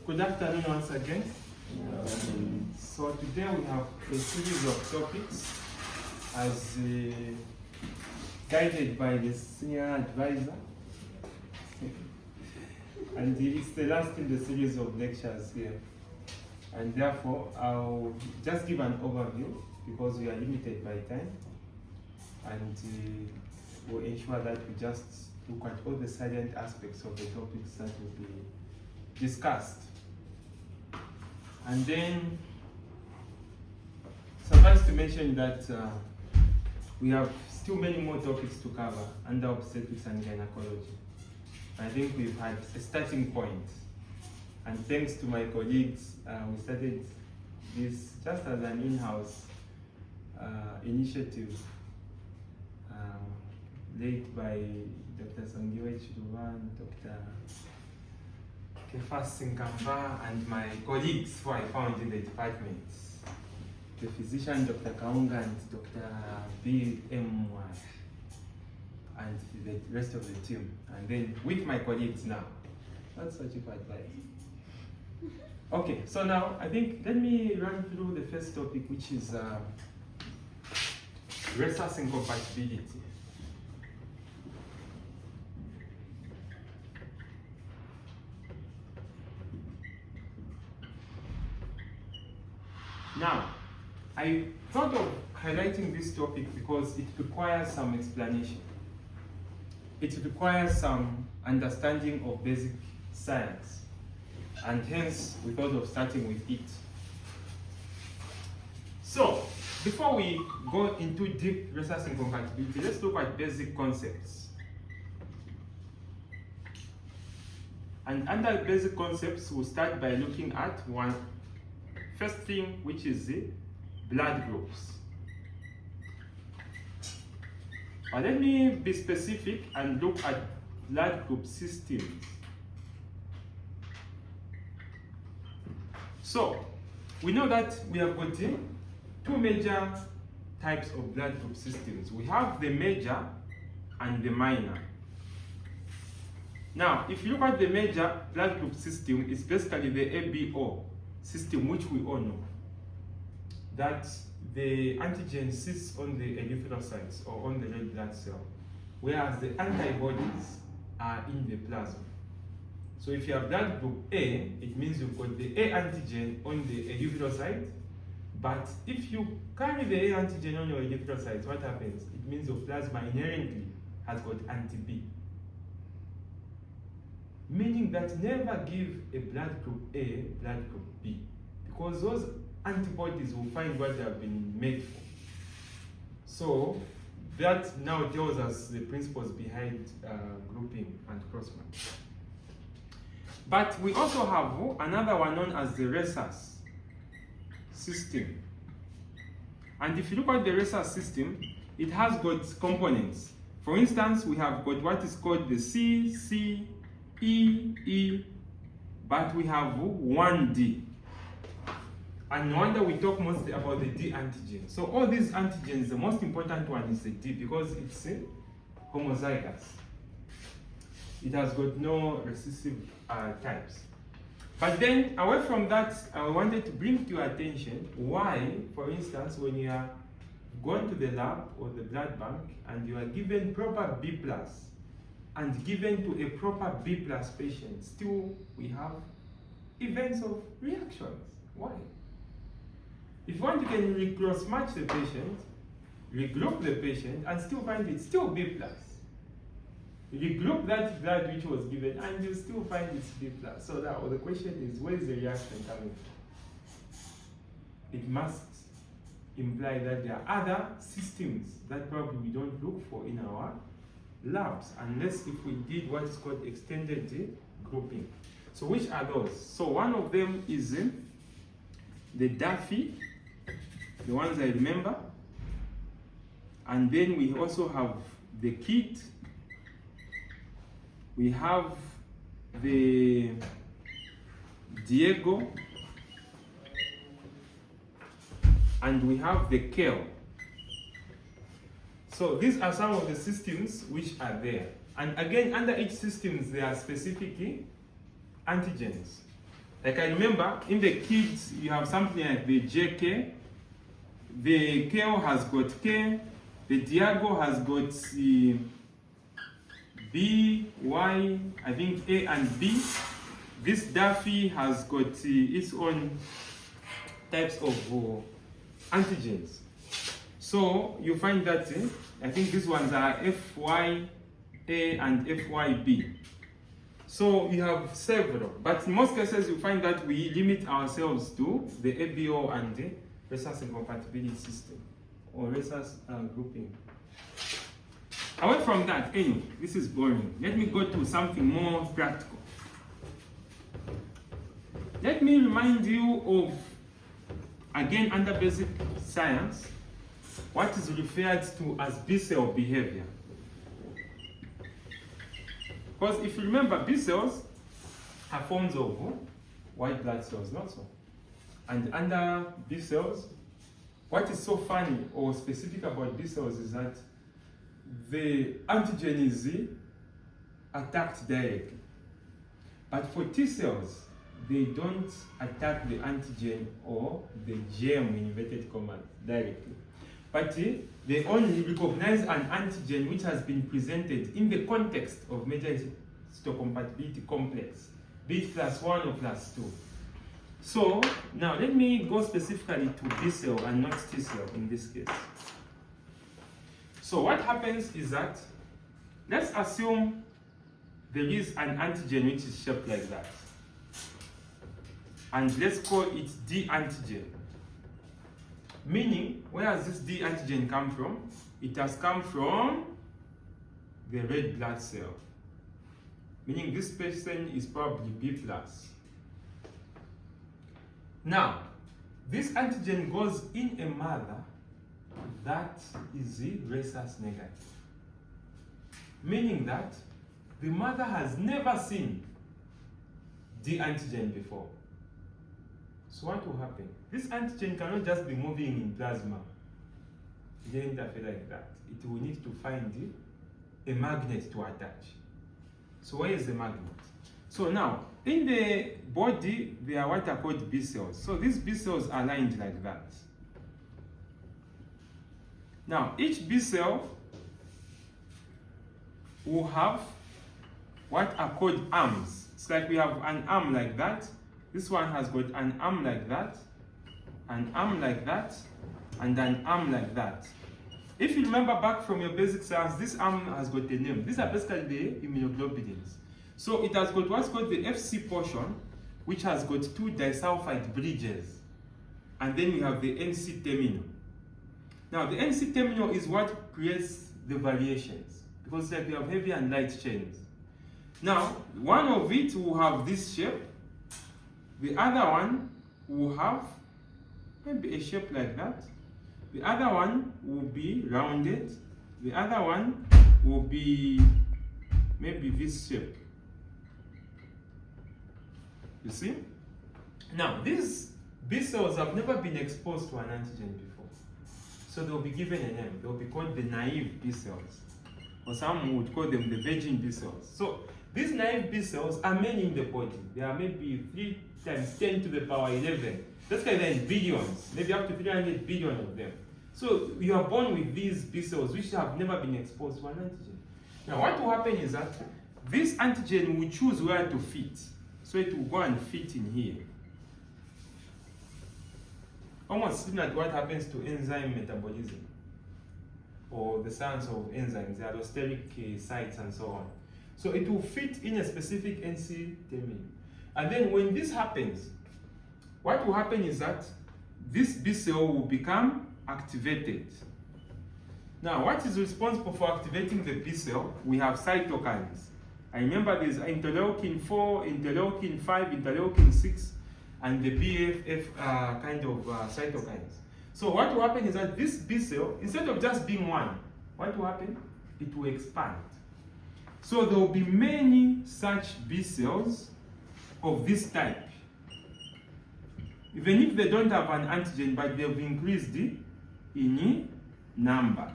Good afternoon once again. So today we have a series of topics as guided by the senior advisor. And it's the last in the series of lectures here. And therefore, I'll just give an overview because we are limited by time. And we'll ensure that we just look at all the salient aspects of the topics that will be discussed. And then, suffice to mention that we have still many more topics to cover under obstetrics and gynecology. I think we've had a starting point. And thanks to my colleagues, we started this just as an in-house initiative led by Dr. Songiwe Chiruvan, Dr. Kefas Sinkamva, and my colleagues who I found in the department. The physician, Dr. Kaunga, and Dr. B.M.Y. and the rest of the team. And then with my colleagues now. That's what you advise. Okay, so now I think let me run through the first topic, which is RHESUS incompatibility. Now, I thought of highlighting this topic because it requires some explanation. It requires some understanding of basic science, and hence we thought of starting with it. So, before we go into deep RHESUS incompatibility, let's look at basic concepts. And under basic concepts, we'll start by looking at one first thing, which is the blood groups. But let me be specific and look at blood group systems. So, we know that we have got two major types of blood group systems. We have the major and the minor. Now, if you look at the major blood group system, it's basically the ABO system, which we all know, that the antigen sits on the erythrocytes or on the red blood cell, whereas the antibodies are in the plasma. So if you have blood group A, it means you've got the A antigen on the erythrocyte, but if you carry the A antigen on your erythrocytes, what happens? It means your plasma inherently has got anti-B. Meaning that never give a blood group A, blood group B, because those antibodies will find what they have been made for. So that now tells us the principles behind grouping and cross-match. But we also have another one known as the RHESUS system. And if you look at the RHESUS system, it has got components. For instance, we have got what is called the C, E, but we have 1D. And no wonder we talk mostly about the D antigen. So all these antigens, the most important one is the D because it's homozygous. It has got no recessive types. But then, away from that, I wanted to bring to your attention why, for instance, when you are going to the lab or the blood bank and you are given proper B+, and given to a proper B+ patient, still we have events of reactions. Why? If you want, you can recross-match the patient, regroup the patient, and still find it still B+. Regroup that blood which was given, and you still find it's B+. So now the question is, where is the reaction coming from? It must imply that there are other systems that probably we don't look for in our labs, unless if we did what is called extended grouping. So which are those? So one of them is the Duffy, the ones I remember. And then we also have the Kit. We have the Diego. And we have the Kale. So these are some of the systems which are there. And again, under each system, there are specific antigens. Like I remember in the kids, you have something like the JK, the KO has got K, the Diago has got B, Y, I think A and B. This Daffy has got its own types of antigens. So you find that I think these ones are FYA and FYB. So you have several, but in most cases you find that we limit ourselves to the ABO and the RHESUS incompatibility system or RHESUS grouping. Away from that, anyway, this is boring. Let me go to something more practical. Let me remind you of, again under basic science, what is referred to as B-cell behavior. Because if you remember, B cells are forms of white blood cells, not so. And under B cells, what is so funny or specific about B cells is that the antigen is attacked directly. But for T cells, they don't attack the antigen or the germ in inverted commas directly. But they only recognize an antigen which has been presented in the context of major histocompatibility complex, be it +1 or +2. So now let me go specifically to B cell and not T cell in this case. So what happens is that, let's assume there is an antigen which is shaped like that. And let's call it D antigen. Meaning, where has this D antigen come from? It has come from the red blood cell. Meaning this person is probably B+. Now, this antigen goes in a mother that is RHESUS negative. Meaning that the mother has never seen D antigen before. So what will happen? This antigen cannot just be moving in plasma. It doesn't interfere like that. It will need to find a magnet to attach. So where is the magnet? So now, in the body, there are what are called B cells. So these B cells are aligned like that. Now, each B cell will have what are called arms. It's like we have an arm like that. This one has got an arm like that, an arm like that, and an arm like that. If you remember back from your basic science, this arm has got a name. These are basically the immunoglobulins. So it has got what's called the FC portion, which has got 2 disulfide bridges. And then we have the NC terminal. Now the NC terminal is what creates the variations, because like we have heavy and light chains. Now, one of it will have this shape. The other one will have maybe a shape like that. The other one will be rounded. The other one will be maybe this shape. You see? Now, these B cells have never been exposed to an antigen before. So they'll be given a name. They'll be called the naive B cells. Or some would call them the virgin B cells. So these naive B cells are many in the body. There are maybe 3 times 10 to the power 11. That's kind of billions, maybe up to 300 billion of them. So you are born with these B cells which have never been exposed to an antigen. Now what will happen is that this antigen will choose where to fit. So it will go and fit in here. Almost similar to what happens to enzyme metabolism or the science of enzymes, the allosteric sites and so on. So it will fit in a specific NC terminal. And then when this happens, what will happen is that this B cell will become activated. Now, what is responsible for activating the B cell? We have cytokines. I remember there's interleukin 4, interleukin 5, interleukin 6, and the BFF kind of cytokines. So what will happen is that this B cell, instead of just being one, what will happen? It will expand. So there will be many such B cells of this type. Even if they don't have an antigen, but they've increased in number.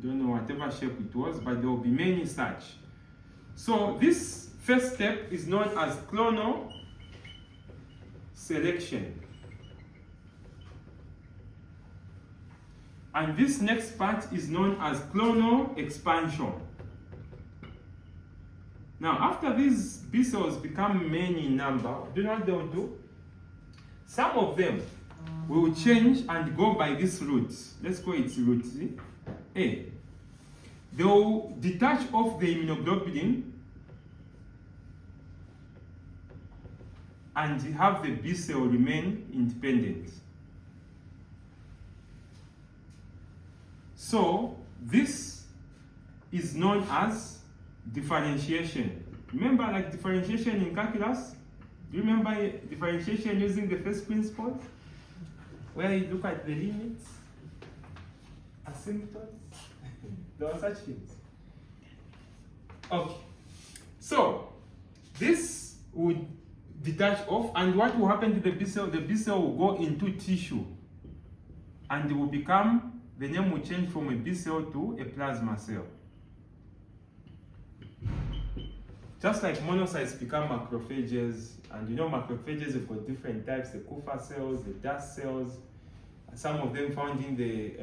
don't know whatever shape it was, but there will be many such. So this first step is known as clonal selection. And this next part is known as clonal expansion. Now, after these B cells become many in number, do you know what they will do? Some of them will change and go by this route. Let's call it route A. They will detach off the immunoglobulin and have the B cell remain independent. So this is known as differentiation. Remember, like differentiation in calculus? Do you remember differentiation using the first principles? Where you look at the limits, asymptotes, there are such things. Okay, so this would detach off, and what will happen to the B cell? The B cell will go into tissue, and it will become, the name will change from a B cell to a plasma cell. Just like monocytes become macrophages, and you know macrophages have got different types, the Kupffer cells, the dust cells, some of them found in the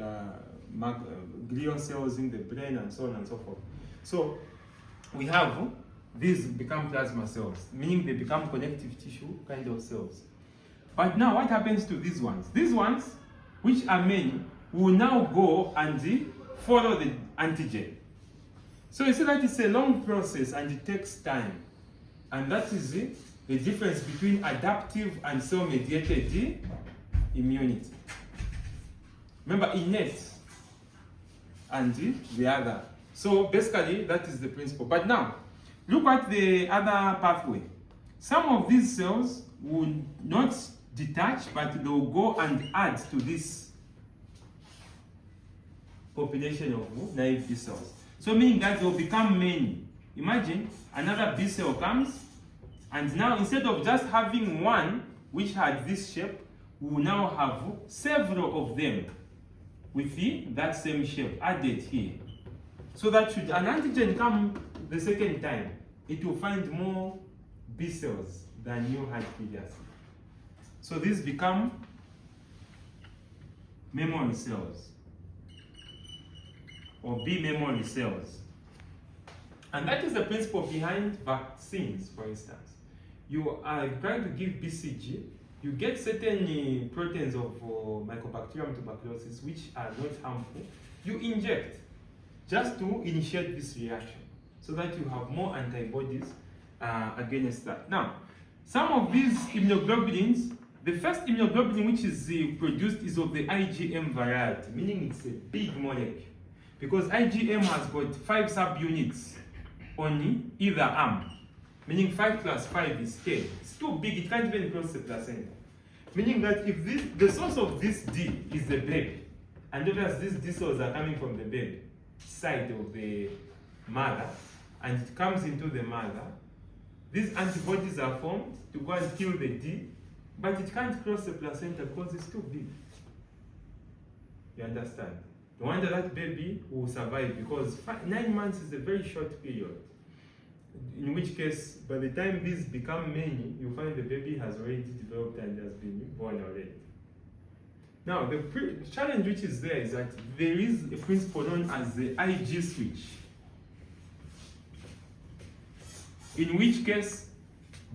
glial cells in the brain, and so on and so forth. So we have these become plasma cells, meaning they become connective tissue kind of cells. But now what happens to these ones? These ones, which are many, will now go and follow the antigen. So you see that it's a long process and it takes time. And that is the difference between adaptive and cell-mediated immunity. Remember, innate and the other. So basically, that is the principle. But now, look at the other pathway. Some of these cells will not detach, but they will go and add to this population of naive B cells. So meaning that they will become many. Imagine another B cell comes, and now instead of just having one which had this shape, we will now have several of them with that same shape added here. So that should an antigen come the second time, it will find more B cells than you had previously. So these become memory cells, or B memory cells. And that is the principle behind vaccines, for instance. You are trying to give BCG, you get certain proteins of Mycobacterium tuberculosis which are not harmful. You inject just to initiate this reaction so that you have more antibodies against that. Now, some of these immunoglobulins, the first immunoglobulin which is produced is of the IgM variety, meaning it's a big molecule. Because IgM has got 5 subunits on either arm, meaning 5 plus 5 is 10. It's too big, it can't even cross the placenta. Meaning that if the source of this D is the baby, and obviously these D cells are coming from the baby side of the mother, and it comes into the mother, these antibodies are formed to go and kill the D, but it can't cross the placenta because it's too big. You understand? No wonder that baby will survive, because 9 months is a very short period. In which case, by the time these become many, you find the baby has already developed and has been born already. Now, the challenge which is there is that there is a principle known as the Ig switch. In which case,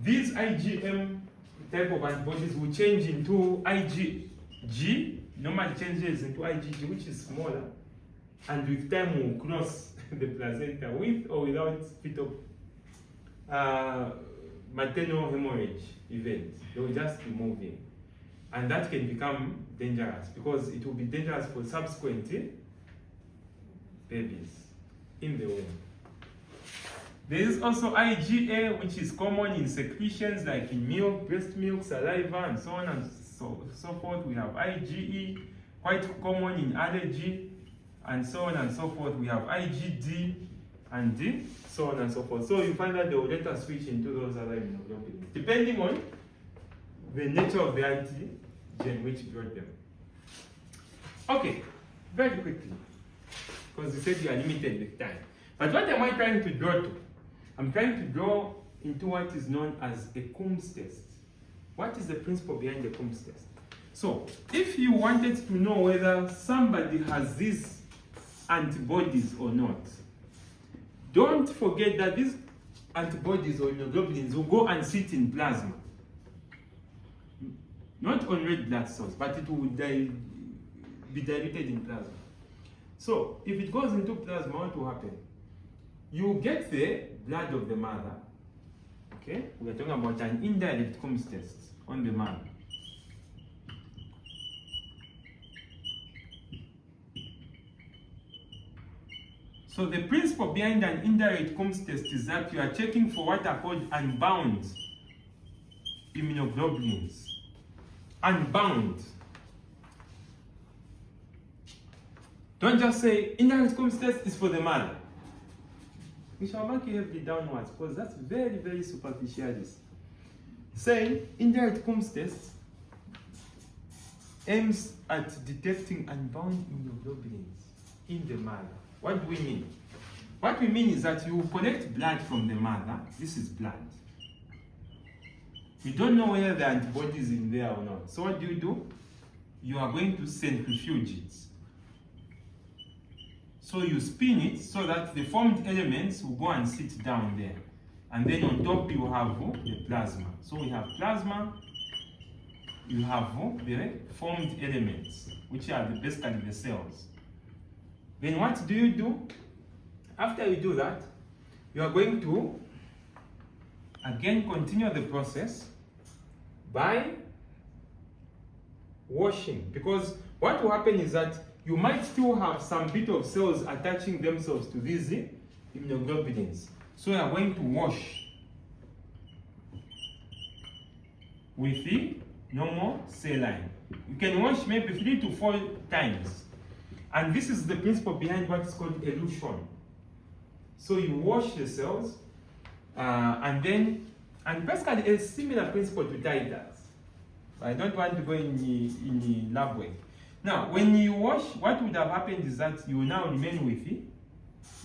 these IgM type of antibodies will change into IgG, normally changes into IgG, which is smaller, and with time will cross the placenta with or without fetal maternal hemorrhage event. They will just be moving, and that can become dangerous because it will be dangerous for subsequent babies in the womb. There is also IgA, which is common in secretions like in milk, breast milk, saliva, and so on and so forth. We have IgE, quite common in allergy, and so on and so forth. We have IgD and D, so on and so forth. So you find that they will later switch into those other immunoglobulins, depending on the nature of the antigen which brought them. Okay, very quickly. because you said you are limited with time. But what am I trying to draw to? I'm trying to draw into what is known as a Coombs test. What is the principle behind the Coombs test? So, if you wanted to know whether somebody has these antibodies or not, don't forget that these antibodies or immunoglobulins will go and sit in plasma. Not on red blood cells, but it will be diluted in plasma. So, if it goes into plasma, what will happen? You get the blood of the mother. Okay? We are talking about an indirect Coombs test on the mother. So the principle behind an indirect Coombs test is that you are checking for what are called unbound immunoglobulins. Unbound. Don't just say indirect Coombs test is for the mother. We shall mark you heavily downwards because that's very, very superficialist. Saying indirect Coombs test aims at detecting unbound immunoglobulins in the mother. What do we mean? What we mean is that you collect blood from the mother. This is blood. You don't know whether the antibody is in there or not. So what do? You are going to centrifuge it. So you spin it so that the formed elements will go and sit down there. And then on top you have the plasma. So we have plasma, you have the formed elements, which are basically the cells. Then what do? After you do that, you are going to again continue the process by washing. Because what will happen is that you might still have some bit of cells attaching themselves to these immunoglobulins. So you are going to wash with the normal saline. You can wash maybe 3 to 4 times. And this is the principle behind what is called elution. So you wash the cells, and basically a similar principle to titers. I don't want to go in the lab work. Now, when you wash, what would have happened is that you will now remain with it.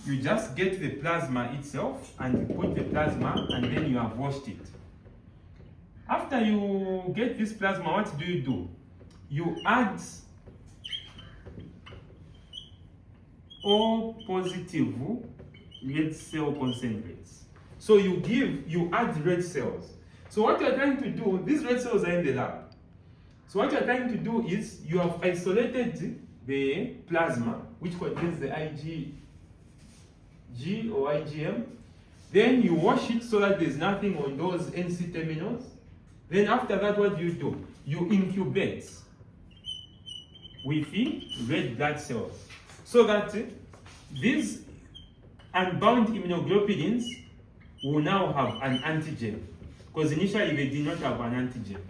You just get the plasma itself, and you put the plasma, and then you have washed it. After you get this plasma, what do? You add O positive red cell concentrates. So you add red cells. So what you're trying to do, these red cells are in the lab. So what you're trying to do is you have isolated the plasma, which contains the IgG or IgM. Then you wash it so that there's nothing on those NC terminals. Then after that, what do? You incubate with the red blood cells, so that these unbound immunoglobulins will now have an antigen, because initially they did not have an antigen.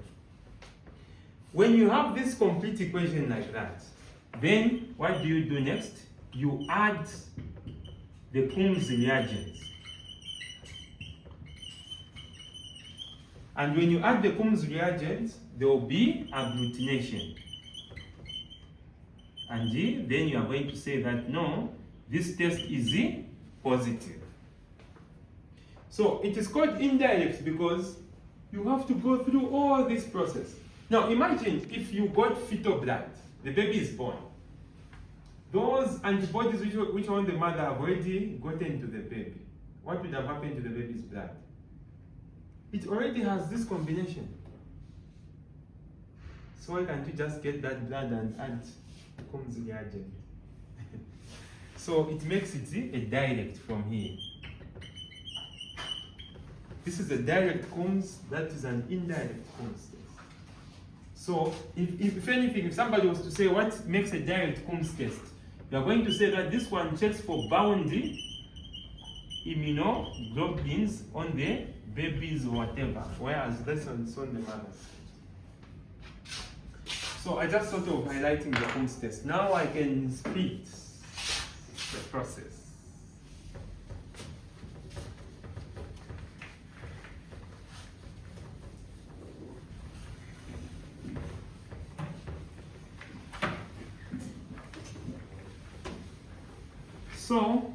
When you have this complete equation like that, then what do next? You add the Coombs reagents. And when you add the Coombs reagents, there will be agglutination. And then you are going to say that no, this test is positive. So it is called indirect because you have to go through all this process. Now imagine if you got fetal blood, the baby is born. Those antibodies which on the mother have already gotten to the baby. What would have happened to the baby's blood? It already has this combination. So why can't you just get that blood and add Coombs reagent? So it makes it a direct from here. This is a direct Coombs, that is an indirect Coombs test. So if anything, if somebody was to say what makes a direct Coombs test, you are going to say that this one checks for bound immunoglobulins on the babies or whatever, whereas this one is on the mothers. So I just thought of highlighting the Coombs test. Now I can speed the process. So,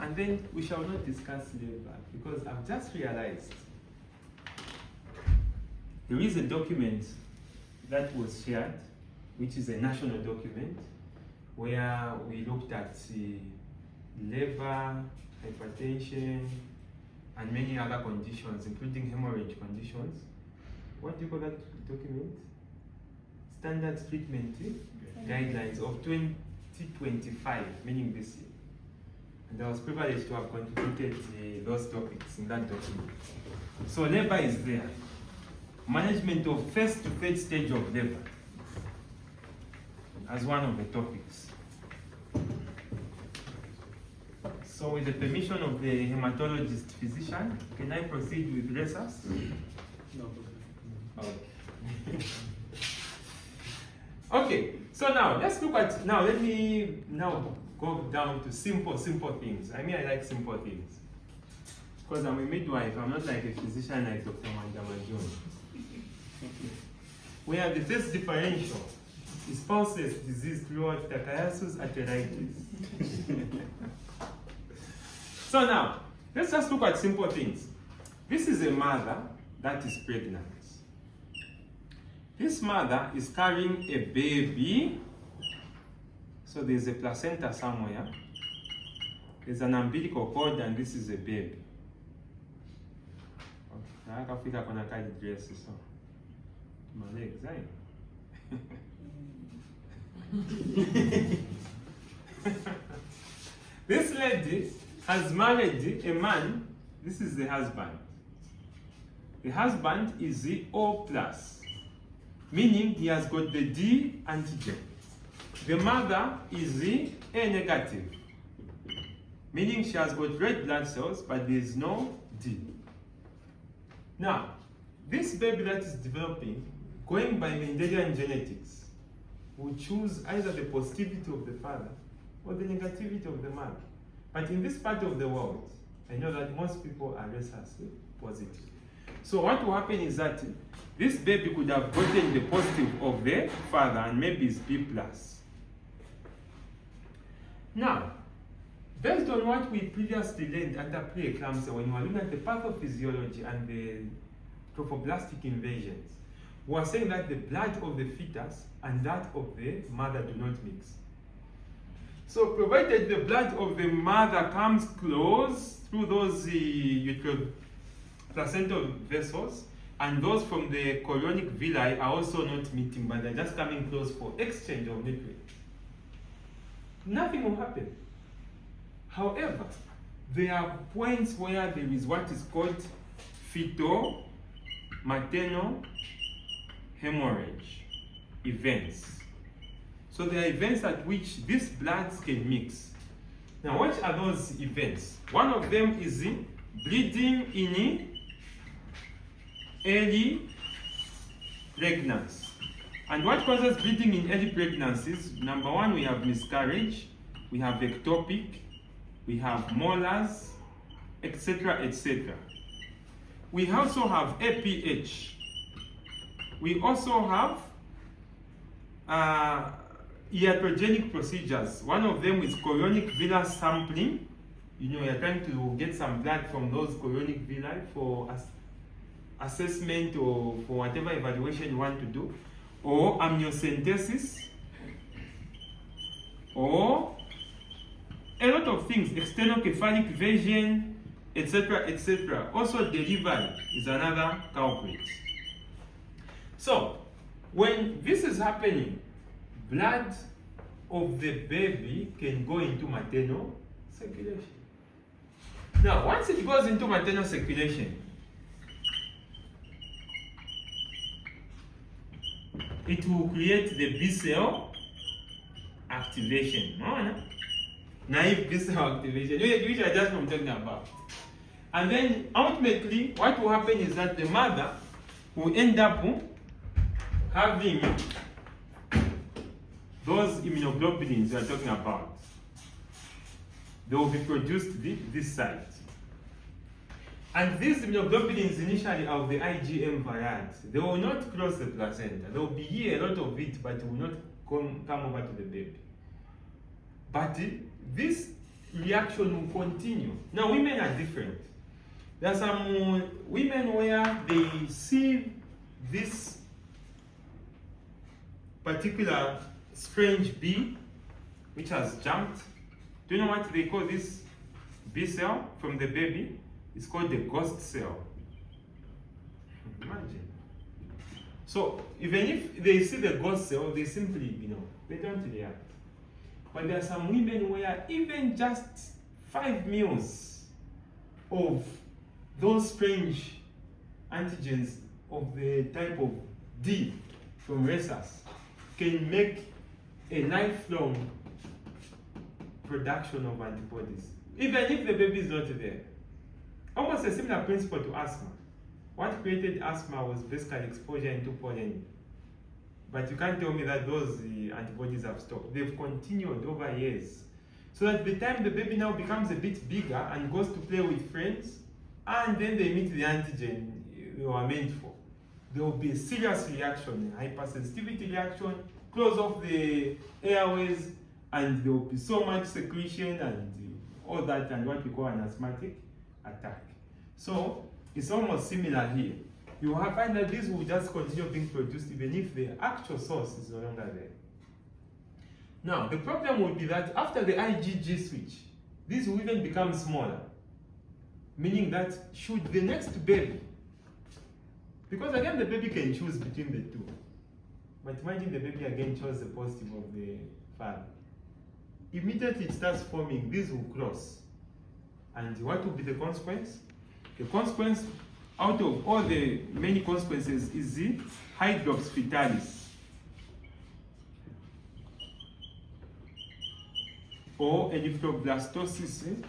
and then we shall not discuss labor because I've just realized there is a document that was shared, which is a national document, where we looked at labor, hypertension, and many other conditions, including hemorrhage conditions. What do you call that document? Standard Treatment Guidelines of 2025, meaning this year. And I was privileged to have contributed those topics in that document. So labor is there. Management of first to third stage of labor as one of the topics. So with the permission of the hematologist physician, can I proceed with RHESUS? No. Okay. Okay, so now let's look at, let me go down to simple things. I mean, I like simple things. Because I'm a midwife, I'm not like a physician like Dr. Mandama John. We have the first differential is pulseless disease throughout tachyarthrosis arteritis. So now, let's just look at simple things. This is a mother that is pregnant. This mother is carrying a baby. So there's a placenta somewhere. There's an umbilical cord and this is a baby. Okay. My legs, This lady has married a man. This is the husband. The husband is the O+, meaning he has got the D antigen. The mother is the A negative, meaning she has got red blood cells, but there is no D. Now, this baby that is developing, going by Mendelian genetics, will choose either the positivity of the father or the negativity of the mother. But in this part of the world, I know that most people are RHESUS positive. So what will happen is that this baby could have gotten the positive of the father and maybe it's B+. Now, based on what we previously learned under preeclampsia, when we were looking at the pathophysiology and the trophoblastic invasions, we are saying that the blood of the fetus and that of the mother do not mix. So provided the blood of the mother comes close through those placental vessels, and those from the chorionic villi are also not meeting, but they're just coming close for exchange of nutrients, nothing will happen. However, there are points where there is what is called fetal maternal hemorrhage events. So there are events at which these bloods can mix. Now, what are those events? One of them is the bleeding in early pregnancy. And what causes bleeding in early pregnancies? Number one, we have miscarriage, we have ectopic, we have molars, etc., etc. We also have APH. We also have iatrogenic procedures. One of them is chorionic villi sampling. You know, you're trying to get some blood from those chorionic villi for assessment or for whatever evaluation you want to do, or amniocentesis, or a lot of things, external cephalic version, etc., etc. Also, delivery is another culprit. So, when this is happening, blood of the baby can go into maternal circulation. Now, once it goes into maternal circulation, it will create the B cell activation. No? Naive B cell activation, which I just from talking about. And then ultimately, what will happen is that the mother will end up having those immunoglobulins we are talking about. They will be produced this side. And these immunoglobulins initially are of the IgM variant. They will not cross the placenta. There will be here a lot of it, but it will not come over to the baby. But this reaction will continue. Now, women are different. There are some women where they see this particular strange bee which has jumped. Do you know what they call this bee cell from the baby? It's called the ghost cell. Imagine. So even if they see the ghost cell, they simply, they don't react. But there are some women where even just 5 mils of those strange antigens of the type of D from RHESUS can make a lifelong production of antibodies, even if the baby is not there. Almost a similar principle to asthma. What created asthma was basically exposure into pollen. But you can't tell me that those antibodies have stopped. They've continued over years. So that the time the baby now becomes a bit bigger and goes to play with friends, and then they meet the antigen they were meant for, there will be a serious reaction, a hypersensitivity reaction, close off the airways, and there will be so much secretion and all that, and what we call an asthmatic attack. So it's almost similar here. You will find that these will just continue being produced even if the actual source is no longer there. Now, the problem will be that after the IgG switch, these will even become smaller, meaning that should the next baby, because again the baby can choose between the two, but imagine the baby again chose the positive of the father. Immediately it starts forming, these will cross. And what will be the consequence? The consequence, out of all the many consequences, is the hydrops fetalis, or erythroblastosis,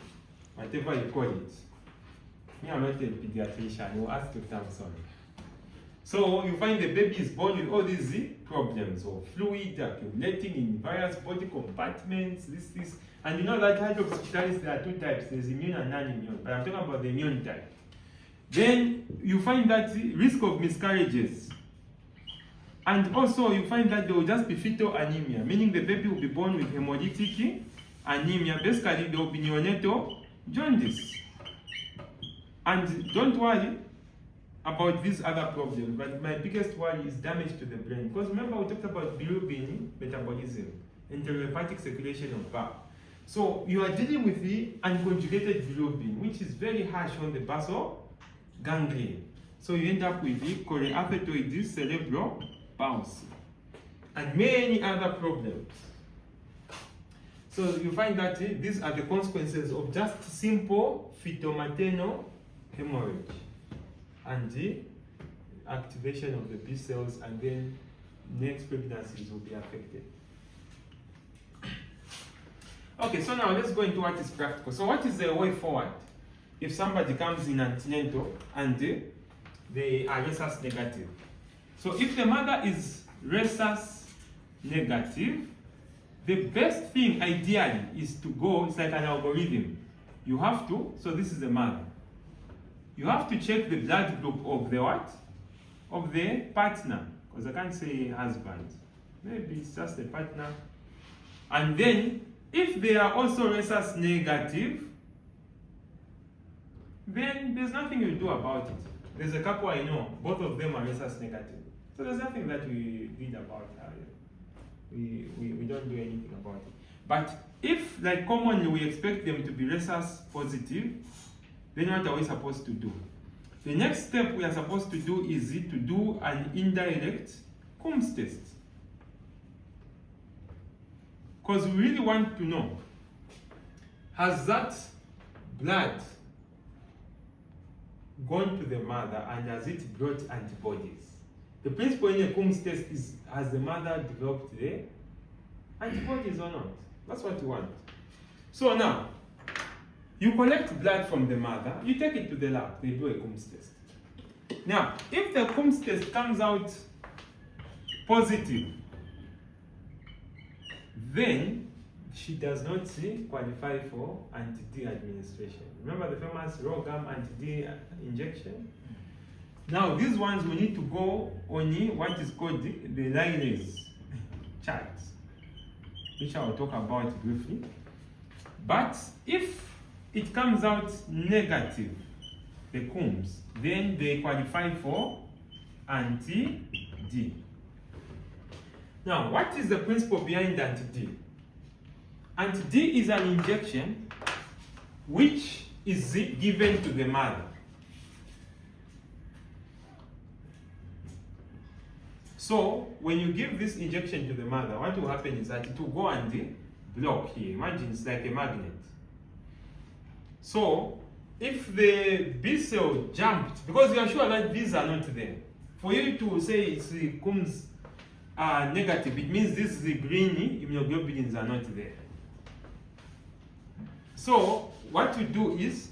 whatever you call it. Me, I'm not a pediatrician, we'll ask Dr. Samson. So you find the baby is born with all these problems of fluid accumulating in various body compartments, this. And you know that hydrops fetalis, there are two types, there's immune and non-immune, but I'm talking about the immune type. Then you find that risk of miscarriages. And also you find that there will just be fetal anemia, meaning the baby will be born with hemolytic anemia. Basically, there will be neonatal jaundice. And don't worry about these other problems, but my biggest worry is damage to the brain. Because remember, we talked about bilirubin metabolism, enterohepatic circulation of BAP. So you are dealing with the unconjugated bilirubin, which is very harsh on the basal ganglion. So you end up with the choreoathetoid cerebral palsy and many other problems. So you find that these are the consequences of just simple fetal-maternal hemorrhage and the activation of the B cells, and then next pregnancies will be affected. Okay, so now let's go into what is practical. So what is the way forward if somebody comes in antenatal and they are RHESUS negative? So if the mother is RHESUS negative, the best thing ideally is to go, it's like an algorithm. You have to, so this is the mother. You have to check the blood group of the what? Of the partner, because I can't say husband. Maybe it's just the partner. And then, if they are also RHESUS negative, then there's nothing you do about it. There's a couple I know, both of them are RHESUS negative. So there's nothing that we did about it. We don't do anything about it. But if, like commonly, we expect them to be RHESUS positive, then what are we supposed to do? The next step we are supposed to do is to do an indirect Coombs test. Because we really want to know, has that blood gone to the mother and has it brought antibodies? The principle in a Coombs test is, has the mother developed the antibodies or not? That's what you want. So now, you collect blood from the mother, you take it to the lab, they do a Coombs test. Now, if the Coombs test comes out positive, then she does not qualify for anti-D administration. Remember the famous raw gum anti-D injection? Now, these ones we need to go on what is called the lynase chart, which I will talk about briefly. But if it comes out negative, the Coombs, then they qualify for anti-D. Now, what is the principle behind anti-D? Anti-D is an injection which is given to the mother. So, when you give this injection to the mother, what will happen is that it will go and block here. Imagine it's like a magnet. So, if the B cell jumped, because you are sure that these are not there, for you to say it's Coombs negative, it means these green immunoglobulins are not there. So, what you do is,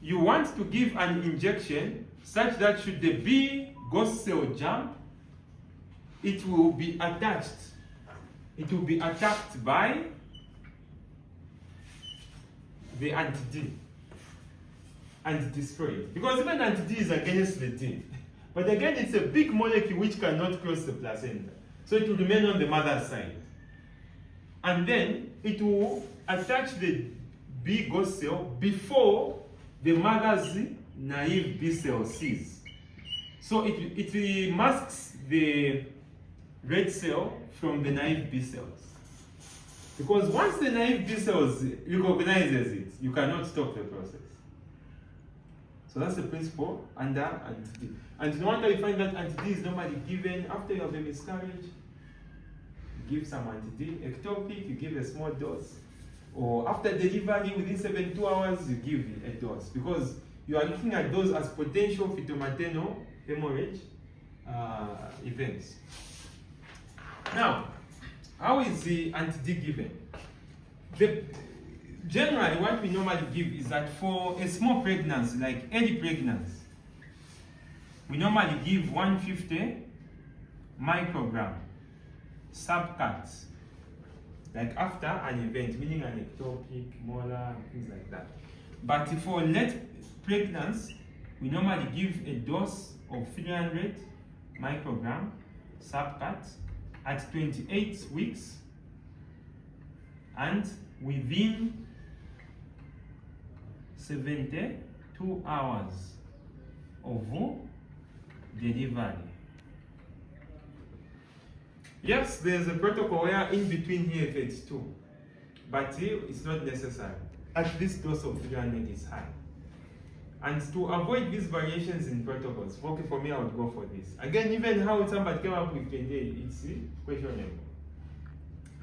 you want to give an injection such that should the B ghost cell jump, it will be attached. It will be attacked by the anti-D and destroyed. Because even anti-D is against the D. But again, it's a big molecule which cannot cross the placenta. So it will remain on the mother's side. And then it will attach the B ghost cell before the mother's naive B cell sees. So it masks the red cell from the naive B cells. Because once the naive B cells recognizes it, you cannot stop the process. So that's the principle under anti-D. And no wonder you find that anti-D is normally given after you have a miscarriage. You give some anti-D, ectopic, you give a small dose. Or after delivery, within 72 hours, you give a dose. Because you are looking at those as potential fetal-maternal hemorrhage events. Now, how is the anti-D given? Generally, what we normally give is that for a small pregnancy, like early pregnancy, we normally give 150 microgram subcuts, like after an event, meaning an ectopic, molar, things like that. But for late pregnancy, we normally give a dose of 300 microgram subcut at 28 weeks and within 72 hours of delivery. Yes, there's a protocol where in between here it's 2, but here it's not necessary. At least dose of 300 is high. And to avoid these variations in protocols, okay, for me I would go for this. Again, even how somebody came up with 28, it's questionable.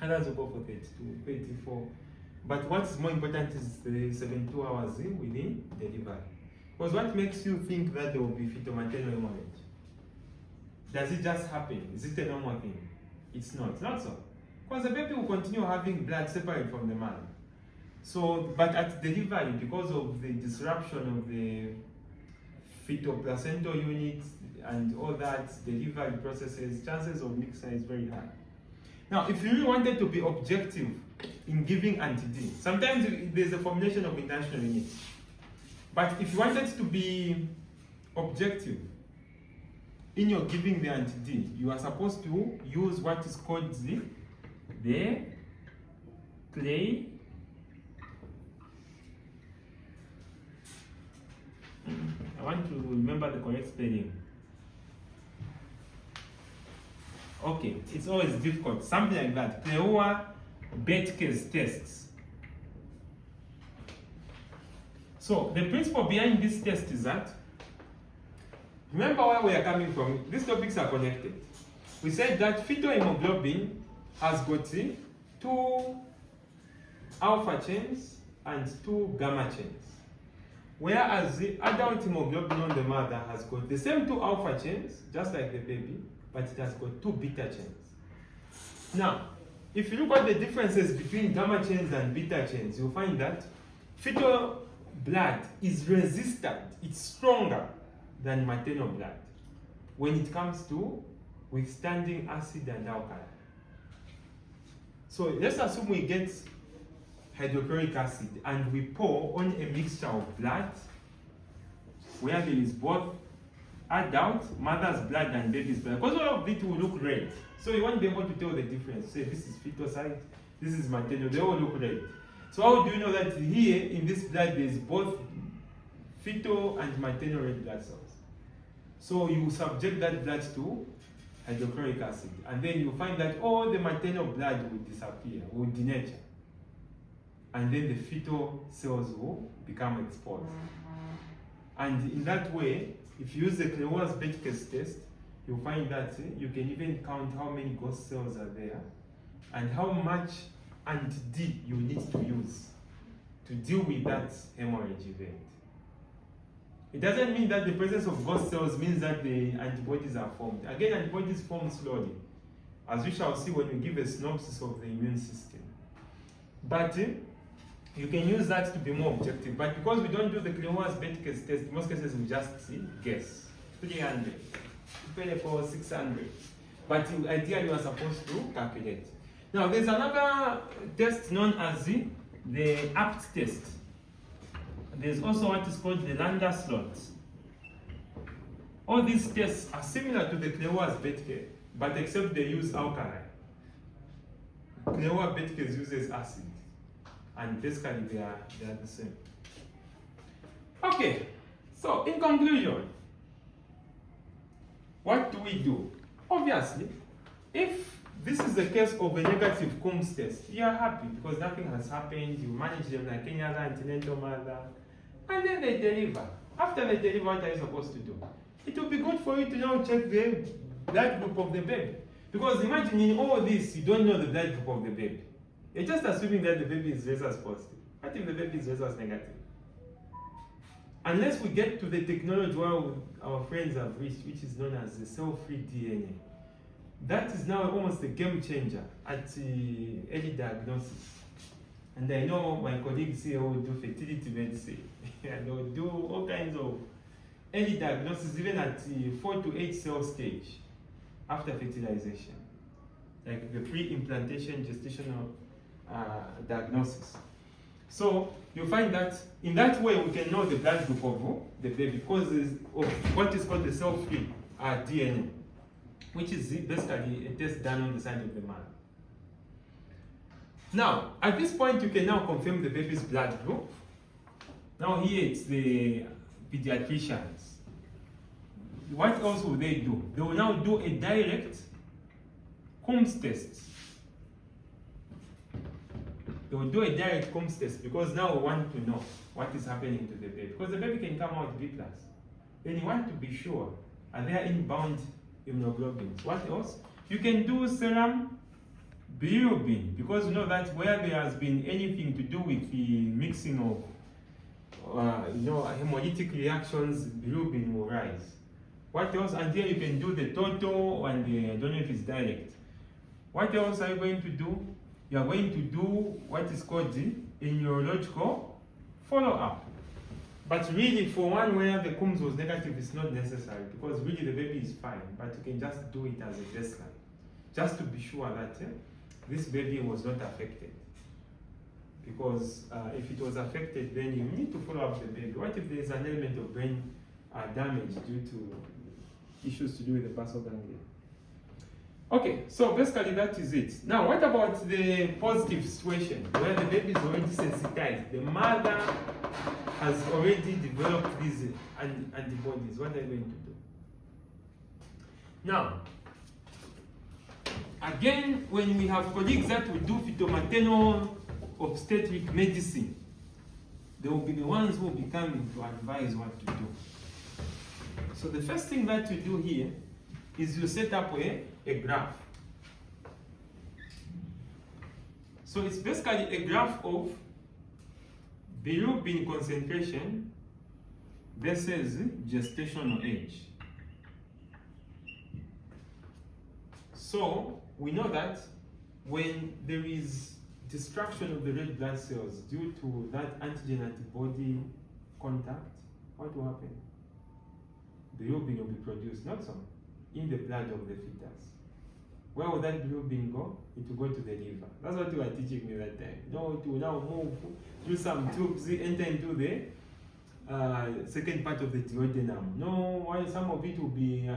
Others will go for 32, 34. But what's more important is the 72 hours within delivery. Because what makes you think that there will be fetal-maternal hemorrhage? Does it just happen? Is it a normal thing? It's not. It's not so. Because the baby will continue having blood separate from the mother. So, but at delivery, because of the disruption of the fetal placental unit and all that delivery processes, chances of mixture is very high. Now, if you really wanted to be objective in giving anti-D, sometimes there's a formulation of international units. But if you wanted to be objective in your giving the anti-D, you are supposed to use what is called the clay. I want to remember the correct spelling. Okay, it's always difficult. Something like that. Pleura Betke's tests. So the principle behind this test is that, remember where we are coming from. These topics are connected. We said that fetal hemoglobin has got 2 alpha chains and 2 gamma chains. Whereas the adult hemoglobin on the mother has got the same 2 alpha chains, just like the baby, but it has got 2 beta chains. Now, if you look at the differences between gamma chains and beta chains, you'll find that fetal blood is resistant, it's stronger than maternal blood when it comes to withstanding acid and alkali. So let's assume we get hydrochloric acid and we pour on a mixture of blood where there is both adult, mother's blood and baby's blood. Because all of it will look red. So you won't be able to tell the difference. Say this is fetal side, this is maternal, they all look red. So how do you know that here in this blood there is both fetal and maternal red blood cells? So you subject that blood to hydrochloric acid, and then you find that all the maternal blood will disappear, will denature, and then the fetal cells will become exposed. And in that way, if you use the RHESUS test, you'll find that you can even count how many ghost cells are there and how much anti-D you need to use to deal with that hemorrhage event. It doesn't mean that the presence of ghost cells means that the antibodies are formed. Again, antibodies form slowly, as we shall see when we give a synopsis of the immune system. But you can use that to be more objective. But because we don't do the RHESUS test, in most cases we just guess. 300, 24, 600. But ideally you are supposed to calculate. Now there's another test known as the APT test. There's also what is called the Lambda slot. All these tests are similar to the RHESUS, but except they use alkali. RHESUS uses acid, and basically they are the same. Okay, so in conclusion, what do we do? Obviously, if this is the case of a negative Coombs test, you are happy because nothing has happened, you manage them like any other antenatal mother, and then they deliver. After they deliver, what are you supposed to do? It will be good for you to now check the blood group of the baby. Because imagine in all this, you don't know the blood group of the baby. You're just assuming that the baby is RHESUS positive. What if the baby is RHESUS negative? Unless we get to the technology where our friends have reached, which is known as the cell-free DNA. That is now almost a game changer at early diagnosis. And I know my colleagues here will do fertility medicine. And they will do all kinds of early diagnosis, even at 4 to 8 cell stage after fertilization. Like the pre-implantation gestational diagnosis. So you find that in that way we can know the blood group of the baby because of what is called the cell-free DNA, which is basically a test done on the side of the mother. Now, at this point, you can now confirm the baby's blood group. Now here it's the pediatricians. What else will they do? They will now do a direct Coombs test. They will do a direct Coombs test because now we want to know what is happening to the baby. Because the baby can come out B+. Then you want to be sure, are there inbound immunoglobulins? What else? You can do serum bilirubin, because you know that where there has been anything to do with the mixing of hemolytic reactions, bilirubin will rise. What else? And here you can do the total, and I don't know if it's direct. What else are you going to do? You are going to do what is called the immunological follow-up. But really, for one where the Coombs was negative, it's not necessary because really the baby is fine. But you can just do it as a baseline, just to be sure that this baby was not affected. Because if it was affected, then you need to follow up the baby. What if there is an element of brain damage due to issues to do with the basal ganglia? Okay, so basically that is it. Now, what about the positive situation where the baby is already sensitized? The mother has already developed these antibodies. What are you going to do? Now, again, when we have colleagues that will do fetal-maternal obstetric medicine, they will be the ones who will be coming to advise what to do. So the first thing that you do here is you set up a graph. So it's basically a graph of bilirubin concentration versus gestational age. So we know that when there is destruction of the red blood cells due to that antigen antibody contact, what will happen? Bilirubin will be produced, not so, in the blood of the fetus. Where will that bilirubin go? It will go to the liver. That's what you were teaching me that time. No, it will now move through some tubes, enter into the second part of the duodenum. No, while some of it will be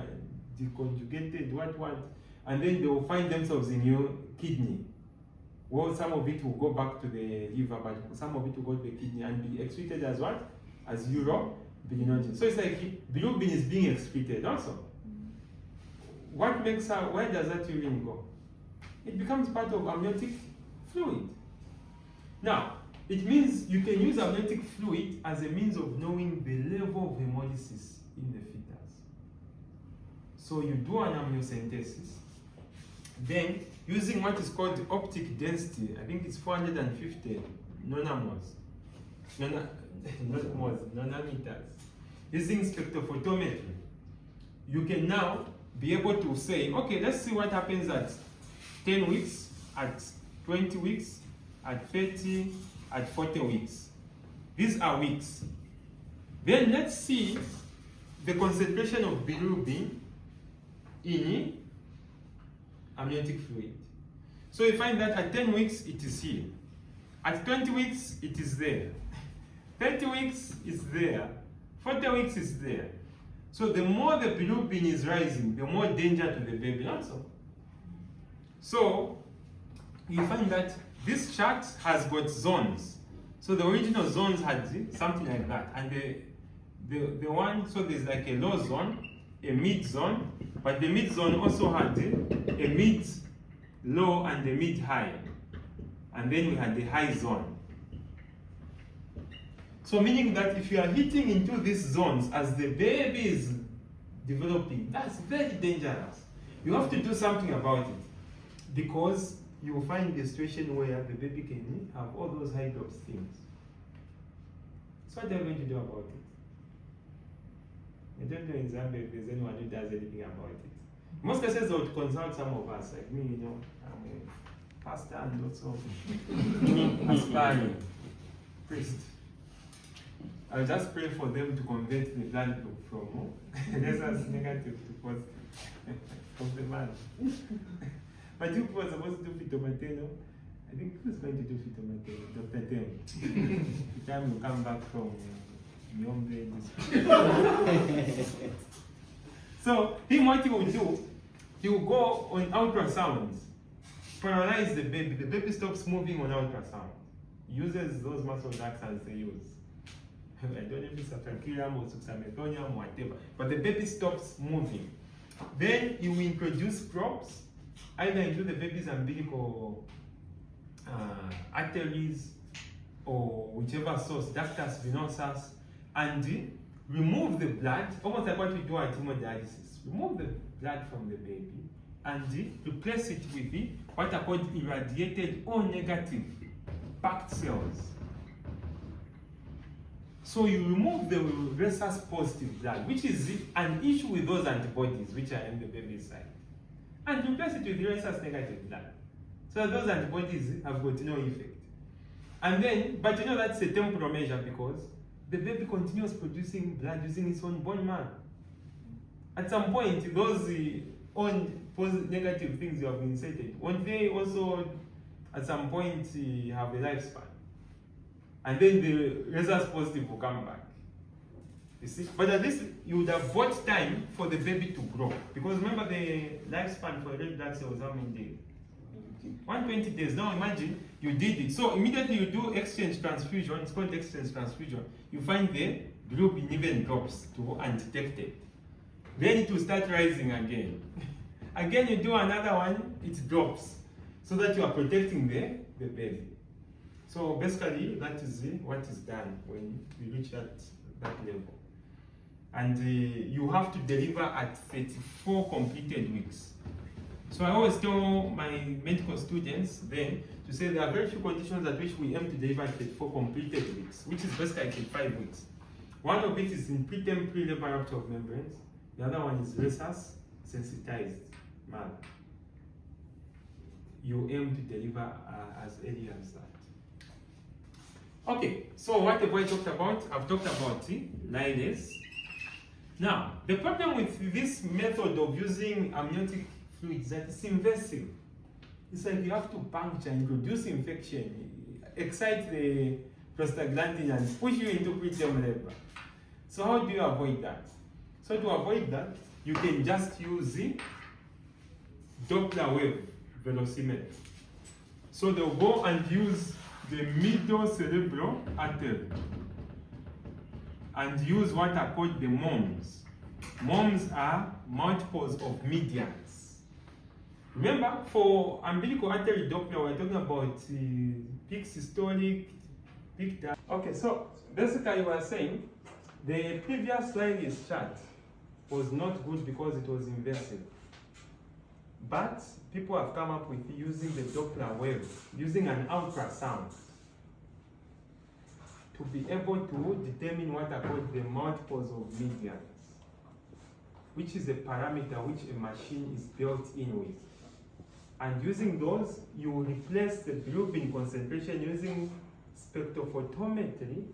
deconjugated, what, and then they will find themselves in your kidney. Well, some of it will go back to the liver, but some of it will go to the kidney and be excreted as what? As urobilinogen. So it's like bilirubin is being excreted also. What makes where does that urine go? It becomes part of amniotic fluid. Now, it means you can use amniotic fluid as a means of knowing the level of hemolysis in the fetus. So you do an amniocentesis, then using what is called optic density, I think it's 450 nanometers, using spectrophotometry, you can now be able to say, okay, let's see what happens at 10 weeks, at 20 weeks, at 30, at 40 weeks. These are weeks. Then let's see the concentration of bilirubin in amniotic fluid. So you find that at 10 weeks, it is here. At 20 weeks, it is there. 30 weeks is there. 40 weeks is there. So the more the bilirubin is rising, the more danger to the baby also. So you find that this chart has got zones. So the original zones had something like that. And the one, so there's like a low zone, a mid zone, but the mid zone also had a mid low and a mid high. And then we had the high zone. So meaning that if you are hitting into these zones as the baby is developing, that's very dangerous. You have to do something about it, because you will find the situation where the baby can have all those high drops things. So what are you going to do about it? I don't know in Zambia if there's anyone who does anything about it. In most cases, they would consult some of us, like me, I'm a pastor and also aspiring priest. I'll just pray for them to convert the blood group from RHESUS negative to positive of the man. But you were supposed to do fitomateno. I think who's going to do fitomateno? Dr. Tem. The time you come back from Nyombe. So him, what he will do, he will go on ultrasounds, paralyze the baby. The baby stops moving on ultrasound. He uses those muscle ducts as they use. I don't know if it's a trachelium or suxamethonium or whatever, but the baby stops moving. Then you will introduce props, either into the baby's umbilical arteries or whichever source, ductus venosus, and remove the blood, almost like what we do at hemodialysis. Remove the blood from the baby and replace it with what are called irradiated or negative packed cells. So you remove the RHESUS positive blood, which is an issue with those antibodies which are in the baby's side, and replace it with RHESUS negative blood. So those antibodies have got no effect. And then, but you know that's a temporal measure because the baby continues producing blood using its own bone marrow. At some point, those own positive negative things you have inserted, won't they also at some point have a lifespan? And then the RHESUS positive will come back. You see? But at least you would have bought time for the baby to grow. Because remember the lifespan for red blood cells, how many days? 120 days. Now imagine you did it. So immediately you do exchange transfusion, it's called exchange transfusion. You find the bilirubin even drops to undetected. Then it will start rising again. Again you do another one, it drops. So that you are protecting the baby. So basically, that is what is done when you reach that level. And you have to deliver at 34 completed weeks. So I always tell my medical students then to say there are very few conditions at which we aim to deliver at 34 completed weeks, which is basically 5 weeks. One of it is in preterm pre-labor rupture of membranes. The other one is RHESUS sensitized mother. You aim to deliver as early as that. Okay, so what have I talked about? I've talked about lylase. Now, the problem with this method of using amniotic fluid is that it's invasive. It's like you have to puncture, introduce infection, excite the prostaglandin and push you into preterm labor. So how do you avoid that? So to avoid that, you can just use the Doppler wave velocimeter. So they'll go and use the middle cerebral artery and use what are called the MOMs. MOMs are multiples of medians. Remember, for umbilical artery Doppler, we're talking about peak systolic, peak diastolic. Okay, so basically we're saying the previous Rayleigh's chart was not good because it was invasive. But people have come up with using the Doppler wave, using an ultrasound to be able to determine what are called the multiples of medians, which is a parameter which a machine is built in with. And using those, you will replace the bilirubin concentration using spectrophotometry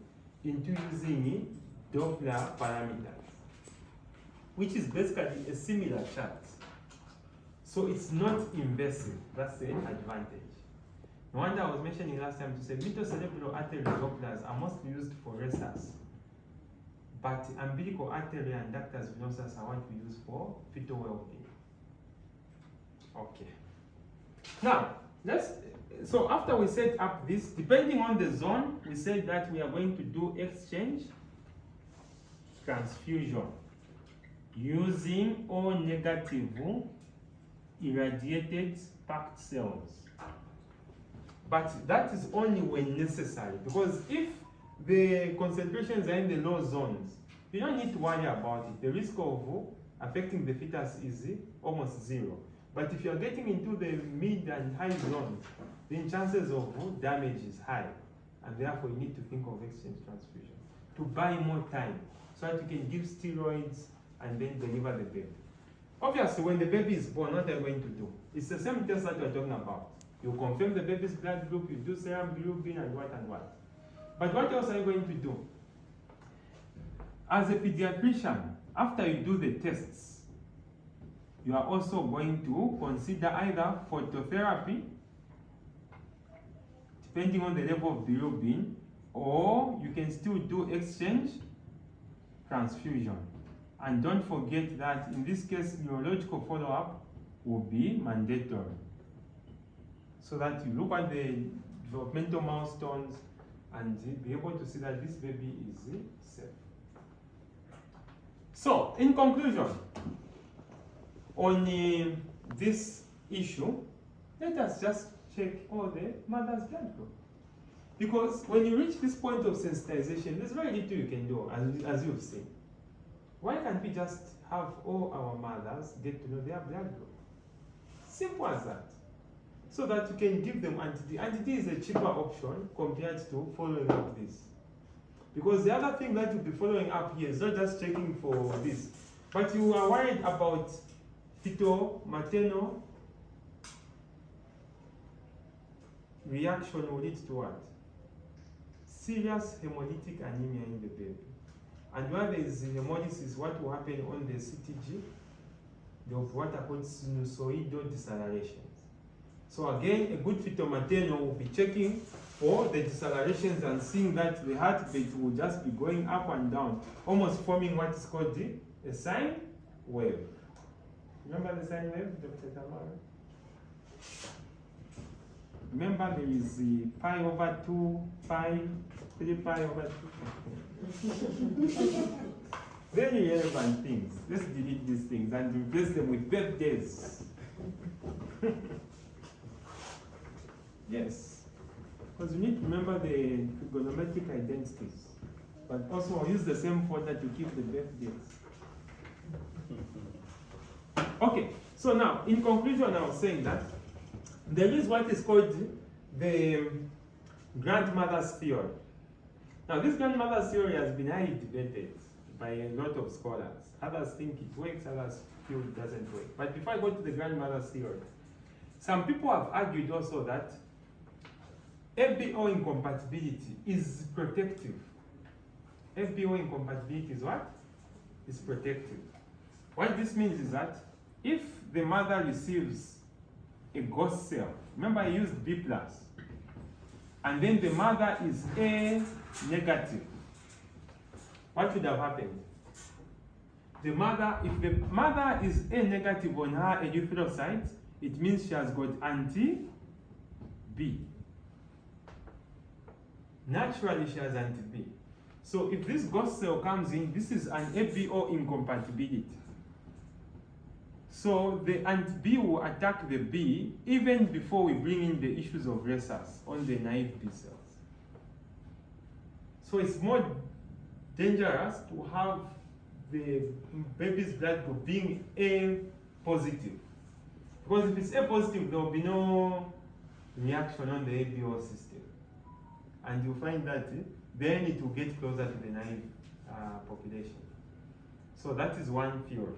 into using Doppler parameters, which is basically a similar chart. So it's not invasive. That's the advantage. No wonder I was mentioning last time to say middle cerebral artery Dopplers are mostly used for RHESUS, but umbilical artery and ductus venosus are what we use for fetal well-being. Okay. Now, so after we set up this, depending on the zone, we said that we are going to do exchange transfusion using O negative irradiated packed cells. But that is only when necessary, because if the concentrations are in the low zones, you don't need to worry about it. The risk of affecting the fetus is almost zero. But if you're getting into the mid and high zones, then chances of damage is high. And therefore you need to think of exchange transfusion to buy more time so that you can give steroids and then deliver the baby. Obviously, when the baby is born, what are you going to do? It's the same test that we're talking about. You confirm the baby's blood group, you do serum bilirubin and what. But what else are you going to do? As a pediatrician, after you do the tests, you are also going to consider either phototherapy, depending on the level of bilirubin, or you can still do exchange transfusion. And don't forget that in this case, neurological follow-up will be mandatory, so that you look at the developmental milestones and be able to see that this baby is safe. So, in conclusion, on this issue, let us just check all the mother's blood group. Because when you reach this point of sensitization, there's very little you can do, as you've seen. Why can't we just have all our mothers get to know their blood group? Simple as that. So that you can give them anti-D. Anti-D is a cheaper option compared to following up this. Because the other thing that you'll be following up here is not just checking for this, but you are worried about fetal maternal reaction will lead to what? Serious hemolytic anemia in the baby. And where there is hemolysis, what will happen on the CTG? There will be what are called sinusoidal decelerations. So again, a good fetal maternal will be checking for the decelerations and seeing that the heartbeat will just be going up and down, almost forming what is called a sine wave. Remember the sine wave, Dr. Tamara? Remember there is the pi over 2, pi, 3 pi over 2. Very relevant things. Let's delete these things and replace them with birthdays. Yes. Because you need to remember the trigonometric identities. But also use the same folder to keep the birthdays. Okay, so now, in conclusion, I was saying that there is what is called the grandmother's theory. Now, this grandmother's theory has been highly debated by a lot of scholars. Others think it works, others feel it doesn't work. But before I go to the grandmother's theory, some people have argued also that FBO incompatibility is protective. FBO incompatibility is what? Is protective. What this means is that if the mother receives a ghost cell, remember I used B+, and then the mother is A negative, what would have happened? The mother, if the mother is A negative on her erythrocytes, it means she has got anti-B. Naturally, she has anti-B. So if this ghost cell comes in, this is an ABO incompatibility. So the anti-B will attack the B even before we bring in the issues of RHESUS on the naive B cells. So it's more dangerous to have the baby's blood group being A positive. Because if it's A positive, there will be no reaction on the ABO system. And you find that then it will get closer to the naive population. So that is one theory.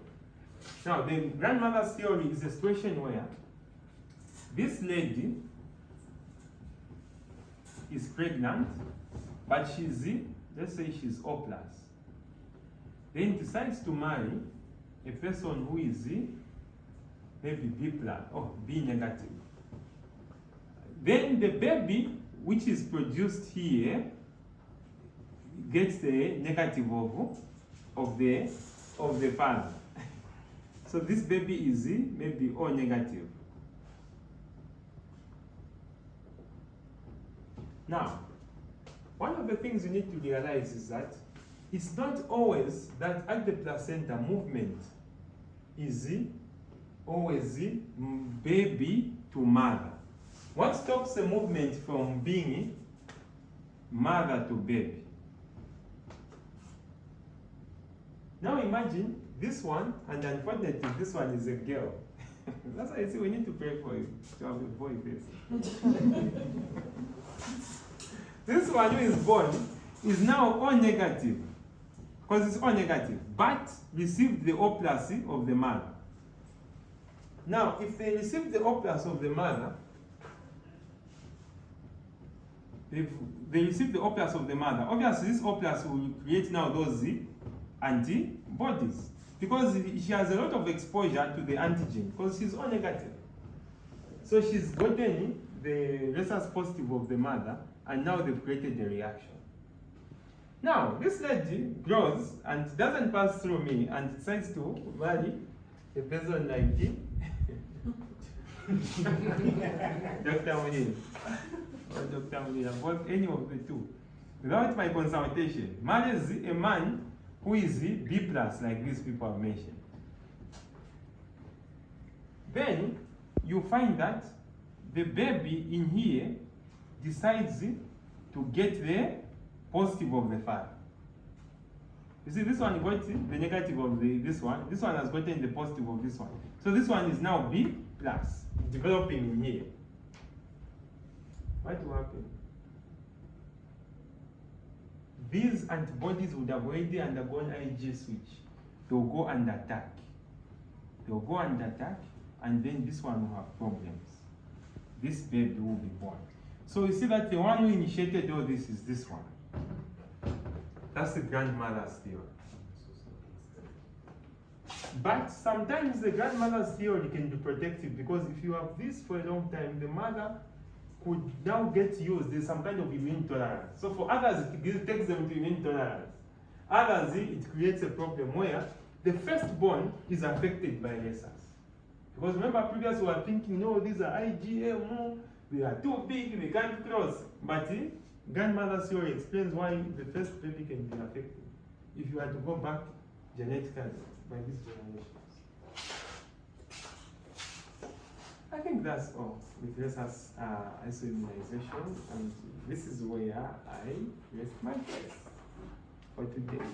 Now, the grandmother's theory is a situation where this lady is pregnant, but she's, let's say she's O+. Then decides to marry a person who is maybe B+ or B negative. Then the baby, which is produced here, gets the negative of the father. So this baby is maybe O negative. Now, one of the things you need to realize is that it's not always that at the placenta movement is always baby to mother. What stops the movement from being mother to baby? Now imagine this one, and unfortunately this one is a girl. That's why I say we need to pray for you to have a boy face. This one who is born is now O negative, because it's O negative, but received the O+ of the mother. Now, if they receive the O+ of the mother, if they receive the O+ of the mother, obviously this O+ will create now those antibodies, because she has a lot of exposure to the antigen, because she's O negative. So she's gotten the RHESUS positive of the mother, and now they've created the reaction. Now, this lady grows and doesn't pass through me and decides to marry a person like me. Dr. Munir or Dr. Munir, both any of the two, without my consultation, marries a man who is B+, like these people have mentioned. Then you find that the baby in here decides to get the positive of the father. You see, this one got the negative of this one has gotten the positive of this one. So this one is now B+, developing in here. What will happen? These antibodies would have already undergone IG switch. They'll go and attack. They'll go and attack, and then this one will have problems. This baby will be born. So you see that the one who initiated all this is this one. That's the grandmother's theory. But sometimes the grandmother's theory can be protective, because if you have this for a long time, the mother could now get used. There's some kind of immune tolerance. So for others, it takes them to immune tolerance. Others, it creates a problem where the firstborn is affected by RHESUS. Because remember, previously we were thinking, no, these are IgM, they are too big, they can't cross. But grandmother's theory explains why the first baby can be affected if you had to go back genetically by these generations. I think that's all with RHESUS ISOIMMUNISATION, and this is where I rest my case for today.